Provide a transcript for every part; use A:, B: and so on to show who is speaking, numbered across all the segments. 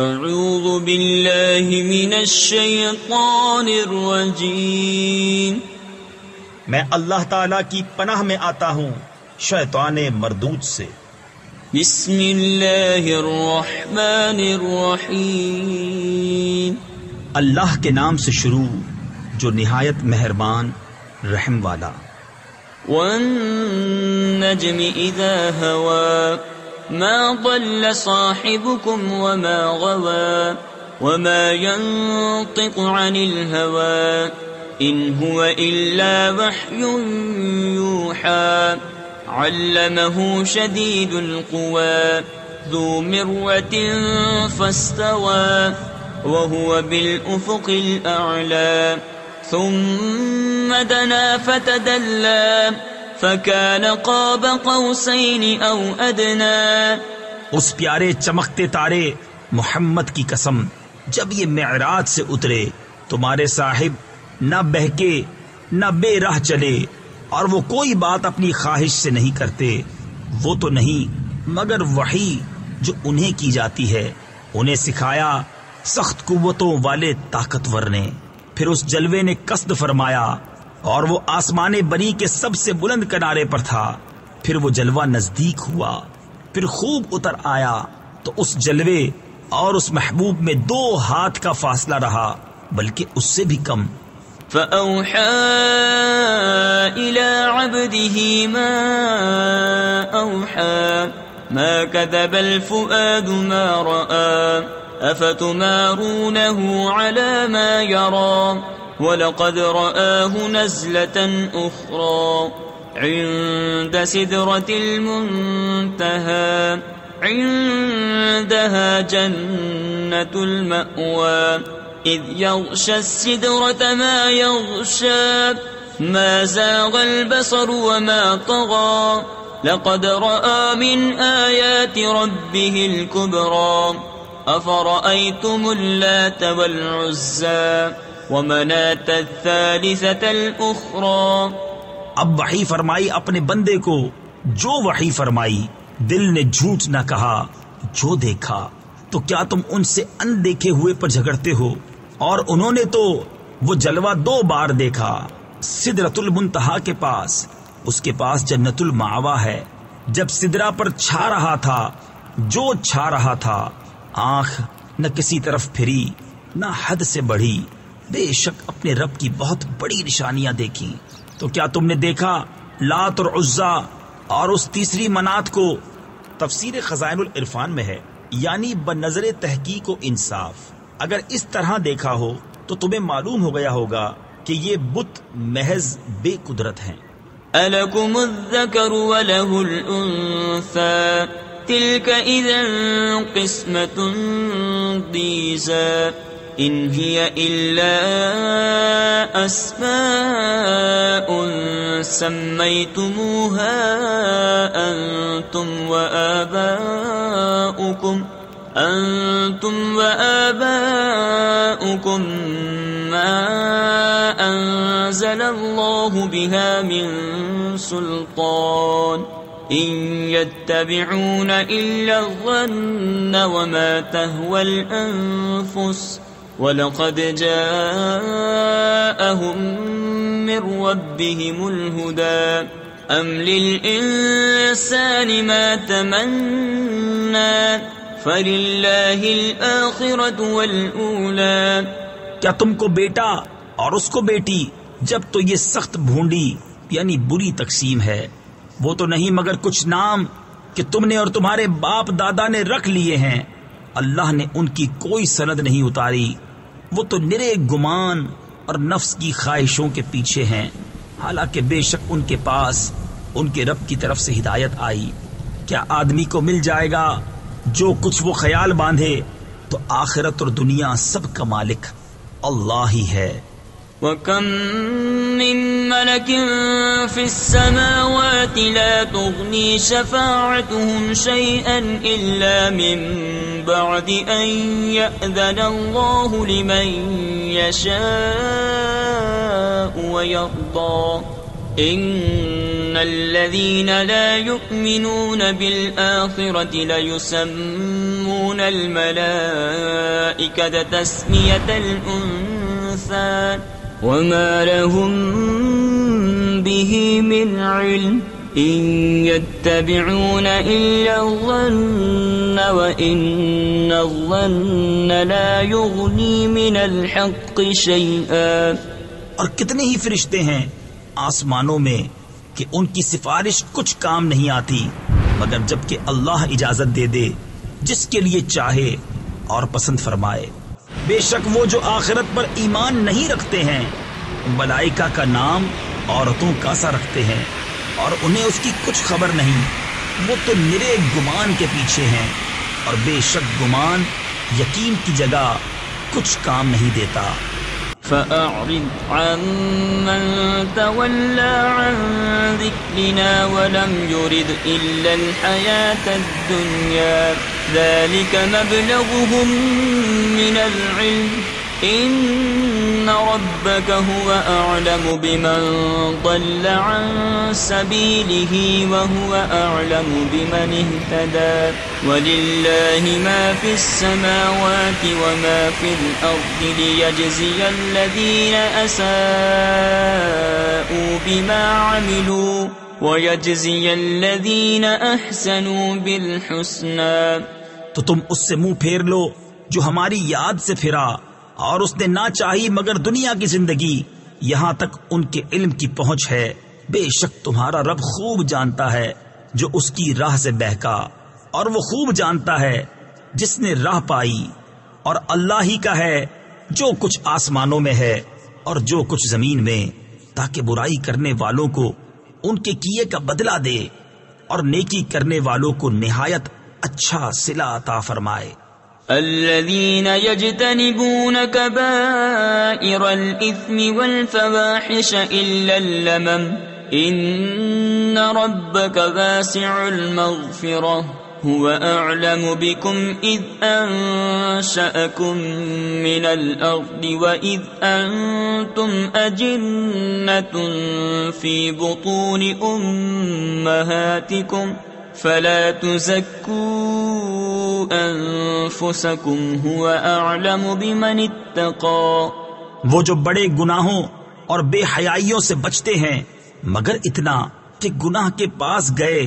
A: اعوذ باللہ من الشیطان الرجیم،
B: میں اللہ تعالیٰ کی پناہ میں آتا ہوں شیطان مردود سے۔
A: بسم اللہ الرحمن الرحیم،
B: اللہ کے نام سے شروع جو نہایت مہربان رحم والا۔
A: والنجم اذا هوى ما ضل صاحبكم وما غوى وما ينطق عن الهوى إن هو إلا وحي يوحى علمه شديد القوى ذو مرة فاستوى وهو بالأفق الأعلى ثم دنا فتدلى فكان قاب قوسين أو أدنى۔
B: اس پیارے چمکتے تارے محمد کی قسم، جب یہ معراج سے اترے تمہارے صاحب نہ بہکے نہ بے راہ چلے، اور وہ کوئی بات اپنی خواہش سے نہیں کرتے، وہ تو نہیں مگر وحی جو انہیں کی جاتی ہے۔ انہیں سکھایا سخت قوتوں والے طاقتور نے، پھر اس جلوے نے قصد فرمایا اور وہ آسمان بری کے سب سے بلند کنارے پر تھا۔ پھر وہ جلوہ نزدیک ہوا، پھر خوب اتر آیا تو اس جلوے اور اس محبوب میں 2 ہاتھ کا فاصلہ رہا، بلکہ اس سے بھی کم۔
A: فأوحى إلى عبده ما أوحى ما كذب الفؤاد ما رأى أفتمارونه على ما يرى ولقد رآه نزلة أخرى عند سدرة المنتهى عندها جنة المأوى إذ يغشى السدرة ما يغشى ما زاغ البصر وما طغى لقد رأى من آيات ربه الكبرى أفرأيتم اللات والعزى ومناة الثالثة الأخرى۔
B: اب وحی فرمائی اپنے بندے کو، جو وحی فرمائی، دل نے جھوٹ نہ کہا، جو دیکھا تو کیا تم ان سے اندیکھے ہوئے پر جھگڑتے ہو؟ اور انہوں نے تو وہ جلوہ 2 بار دیکھا، سدرۃ المنتہا کے پاس، اس کے پاس جنت المأویٰ ہے۔ جب سدرہ پر چھا رہا تھا جو چھا رہا تھا، آنکھ نہ کسی طرف پھری نہ حد سے بڑھی، بے شک اپنے رب کی بہت بڑی نشانیاں دیکھی۔ تو کیا تم نے دیکھا لات اور عزا اور اس تیسری منات کو؟ تفسیر خزائن العرفان میں ہے، یعنی بنظر تحقیق و انصاف، اگر اس طرح دیکھا ہو تو تمہیں معلوم ہو گیا ہوگا کہ یہ بت محض بے قدرت ہیں۔
A: أَلَكُمُ الذَّكَرُ وَلَهُ الْأُنثَى تِلْكَ إِذًا قِسْمَةٌ ضِيزَى إِنْ هِيَ إِلَّا أَسْمَاءٌ سَمَّيْتُمُوهَا أَنْتُمْ وَآبَاؤُكُمْ مَا أَنزَلَ اللَّهُ بِهَا مِن سُلْطَانٍ إِن يَتَّبِعُونَ إِلَّا الظَّنَّ وَمَا تَهْوَى الْأَنفُسُ وَلَقَدْ جَاءَهُم مِّن رَّبِّهِمُ الْهُدَى أَمْ لِلْإِنسَانِ مَا تَمَنَّى فَلِلَّهِ الْآخِرَةُ وَالْأُولَى۔
B: کیا تم کو بیٹا اور اس کو بیٹی؟ جب تو یہ سخت بھونڈی یعنی بری تقسیم ہے۔ وہ تو نہیں مگر کچھ نام کہ تم نے اور تمہارے باپ دادا نے رکھ لیے ہیں، اللہ نے ان کی کوئی سند نہیں اتاری، وہ تو نرے گمان اور نفس کی خواہشوں کے پیچھے ہیں، حالانکہ بے شک ان کے پاس ان کے رب کی طرف سے ہدایت آئی۔ کیا آدمی کو مل جائے گا جو کچھ وہ خیال باندھے؟ تو آخرت اور دنیا سب کا مالک اللہ ہی ہے۔
A: وَكَم مِّن مَّلَكٍ فِي السَّمَاوَاتِ لَا تُغْنِي شَفَاعَتُهُمْ شَيْئًا إِلَّا مِن بَعْدِ أَن يَأْذَنَ اللَّهُ لِمَن يَشَاءُ وَيَرْضَىٰ إن الذين لا يؤمنون بالآخرة ليسمون الملائكة تسمية الأنثى وما لهم به من علم إن يتبعون إلا الظن وإن الظن لا يغني من الحق شيئا.
B: اور کتنے ہی فرشتے ہیں آسمانوں میں کہ ان کی سفارش کچھ کام نہیں آتی مگر جب کہ اللہ اجازت دے دے جس کے لیے چاہے اور پسند فرمائے. بے شک وہ جو آخرت پر ایمان نہیں رکھتے ہیں ملائکہ کا نام عورتوں کا سا رکھتے ہیں اور انہیں اس کی کچھ خبر نہیں. وہ تو نرے گمان کے پیچھے ہیں اور بے شک گمان یقین کی جگہ کچھ کام نہیں دیتا.
A: فأعرض عمن تولى عن ذكرنا ولم يرد إلا الحياة الدنيا ذلك مبلغهم من العلم إن ربك هو أعلم بمن ضل عن سبيله وهو أعلم بمن اهتدى ولله ما في السماوات وما في الأرض ليجزي الذين أساءوا بما عملوا ويجزي الذين أحسنوا بالحسنى.
B: تو تم اس سے منہ پھیر لو جو ہماری یاد سے پھرا اور اس نے نہ چاہی مگر دنیا کی زندگی یہاں تک ان کے علم کی پہنچ ہے. بے شک تمہارا رب خوب جانتا ہے جو اس کی راہ سے بہکا اور وہ خوب جانتا ہے جس نے راہ پائی. اور اللہ ہی کا ہے جو کچھ آسمانوں میں ہے اور جو کچھ زمین میں تاکہ برائی کرنے والوں کو ان کے کیے کا بدلہ دے اور نیکی کرنے والوں کو نہایت اچھا صلہ عطا فرمائے.
A: الذين يجتنبون كبائر الإثم والفواحش إلا اللمم إن ربك واسع المغفرة هو أعلم بكم إذ أنشأكم من الأرض وإذ أنتم أجنة في بطون أمهاتكم فلا تزكوا أنفسكم هو أعلم بمن اتقى.
B: وہ جو بڑے گناہوں اور بے حیائیوں سے بچتے ہیں مگر اتنا کہ گناہ کے پاس گئے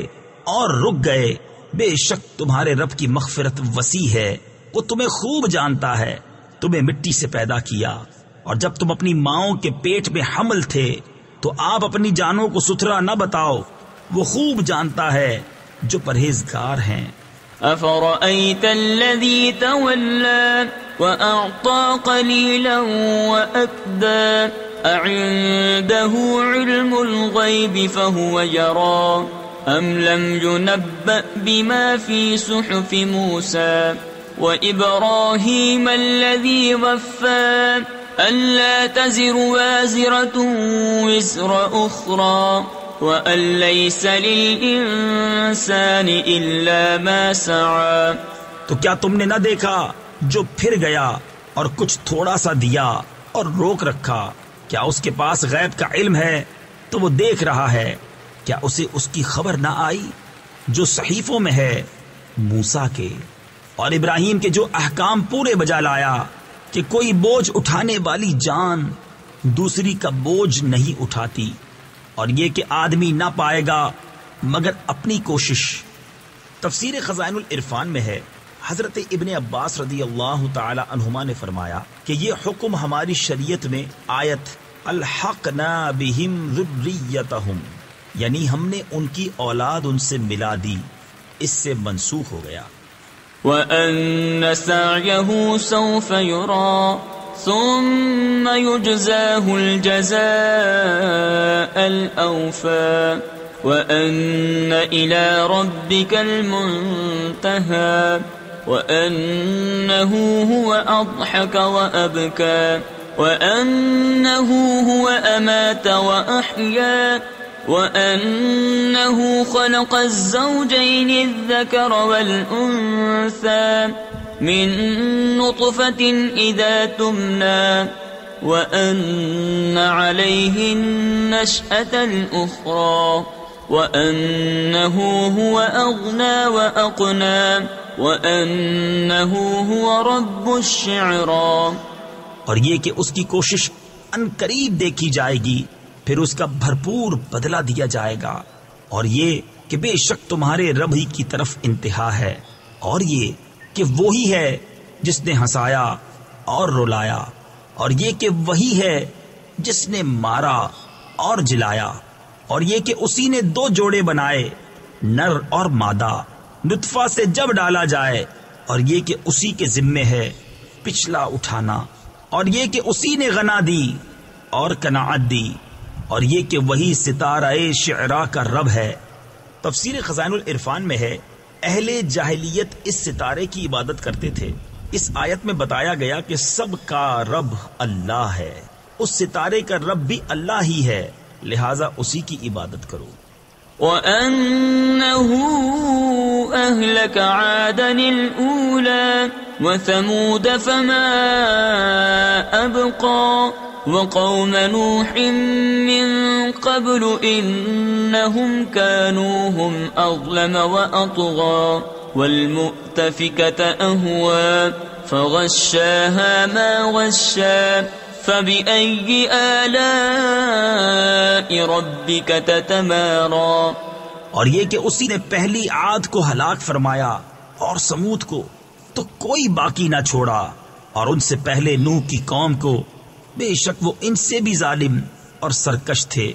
B: اور رک گئے. بے شک تمہارے رب کی مغفرت وسیع ہے. وہ تمہیں خوب جانتا ہے. تمہیں مٹی سے پیدا کیا اور جب تم اپنی ماؤں کے پیٹ میں حمل تھے تو آپ اپنی جانوں کو ستھرا نہ بتاؤ. وہ خوب جانتا ہے جو پرہیزگار ہیں.
A: أفرأيت الذي تولى وأعطى قليلا وأكدى أعنده علم الغيب فهو يرى أم لم ينبأ بما في صحف موسى وإبراهيم الذي وفى ألا تزر وازرة وزر أخرى وَأَن لَّيْسَ لِلْإِنسَانِ إِلَّا مَا سَعَى.
B: تو کیا تم نے نہ دیکھا جو پھر گیا اور کچھ تھوڑا سا دیا اور روک رکھا؟ کیا اس کے پاس غیب کا علم ہے تو وہ دیکھ رہا ہے؟ کیا اسے اس کی خبر نہ آئی جو صحیفوں میں ہے موسیٰ کے اور ابراہیم کے جو احکام پورے بجا لایا کہ کوئی بوجھ اٹھانے والی جان دوسری کا بوجھ نہیں اٹھاتی اور یہ کہ آدمی نہ پائے گا مگر اپنی کوشش. تفسیر خزائن العرفان میں ہے حضرت ابن عباس رضی اللہ تعالی عنہما نے فرمایا کہ یہ حکم ہماری شریعت میں آیت الحقنا بہم ذریتہم یعنی ہم نے ان کی اولاد ان سے ملا دی اس سے منسوخ ہو گیا.
A: وَأَنَّ سَعْيَهُ سَوْفَ يُرَى ثم يجزاه الجزاء الأوفى وأن إلى ربك المنتهى وأنه هو أضحك وأبكى وأنه هو أمات وأحيا وأنه خلق الزوجين الذكر والأنثى من نطفة إذا تمنى وأن عليه النشأة الأخرى وأنه هو أغنى وأقنى وأنه هو رب الشعرى.
B: اور یہ کہ اس کی کوشش ان قریب دیکھی جائے گی، پھر اس کا بھرپور بدلہ دیا جائے گا، اور یہ کہ بے شک تمہارے رب ہی کی طرف انتہا ہے، اور یہ کہ وہی ہے جس نے ہنسایا اور رلایا، اور یہ کہ وہی ہے جس نے مارا اور جلایا، اور یہ کہ اسی نے دو جوڑے بنائے، نر اور مادہ، نطفہ سے جب ڈالا جائے، اور یہ کہ اسی کے ذمے ہے پچھلا اٹھانا، اور یہ کہ اسی نے غنا دی اور قناعت دی، اور یہ کہ وہی ستارہ شعراء کا رب ہے. تفسیر خزائن العرفان میں ہے اہل جاہلیت اس ستارے کی عبادت کرتے تھے. اس آیت میں بتایا گیا کہ سب کا رب اللہ ہے، اس ستارے کا رب بھی اللہ ہی ہے، لہذا اسی کی عبادت کرو.
A: وَأَنَّهُ أَهْلَكَ عَادًا الْأُولَى وَثَمُودَ فَمَا أَبْقَى وَقَوْمَ نُوحٍ مِّن قَبْلُ إِنَّهُمْ كَانُوا هُمْ أَظْلَمَ وَأَطْغَى وَالْمُؤْتَفِكَةَ أَهْوَى فَغَشَّاهَا مَا غَشَّى فَبِأَيِّ آلَاءِ رَبِّكَ تَتَمَارَى.
B: اور یہ کہ اسی نے پہلی عاد کو ہلاک فرمایا اور سمود کو تو کوئی باقی نہ چھوڑا، اور ان سے پہلے نوح کی قوم کو، بے شک وہ ان سے بھی ظالم اور سرکش تھے،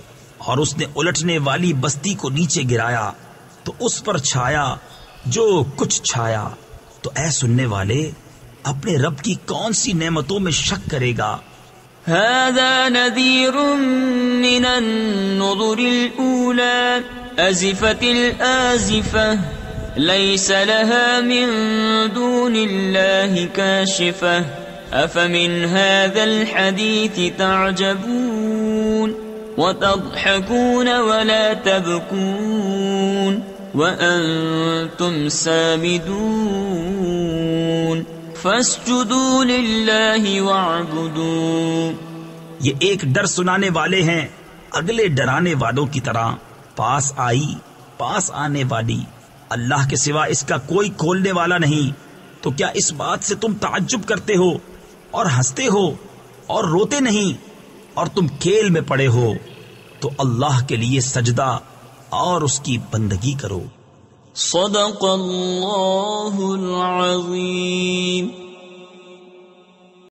B: اور اس نے الٹنے والی بستی کو نیچے گرایا تو اس پر چھایا جو کچھ چھایا. تو اے سننے والے، اپنے رب کی کون سی نعمتوں میں شک کرے گا؟
A: هذا نذير من النذر الأولى أزفت الآزفة ليس لها من دون الله كاشفة أفمن هذا الحديث تعجبون وتضحكون ولا تبكون وأنتم سامدون فاسجدوا للہ واعبدوا.
B: یہ ایک ڈر سنانے والے ہیں اگلے ڈرانے والوں کی طرح. پاس آنے والی اللہ کے سوا اس کا کوئی کھولنے والا نہیں. تو کیا اس بات سے تم تعجب کرتے ہو اور ہنستے ہو اور روتے نہیں، اور تم کھیل میں پڑے ہو؟ تو اللہ کے لیے سجدہ اور اس کی بندگی کرو.
A: صدق اللہ العظیم.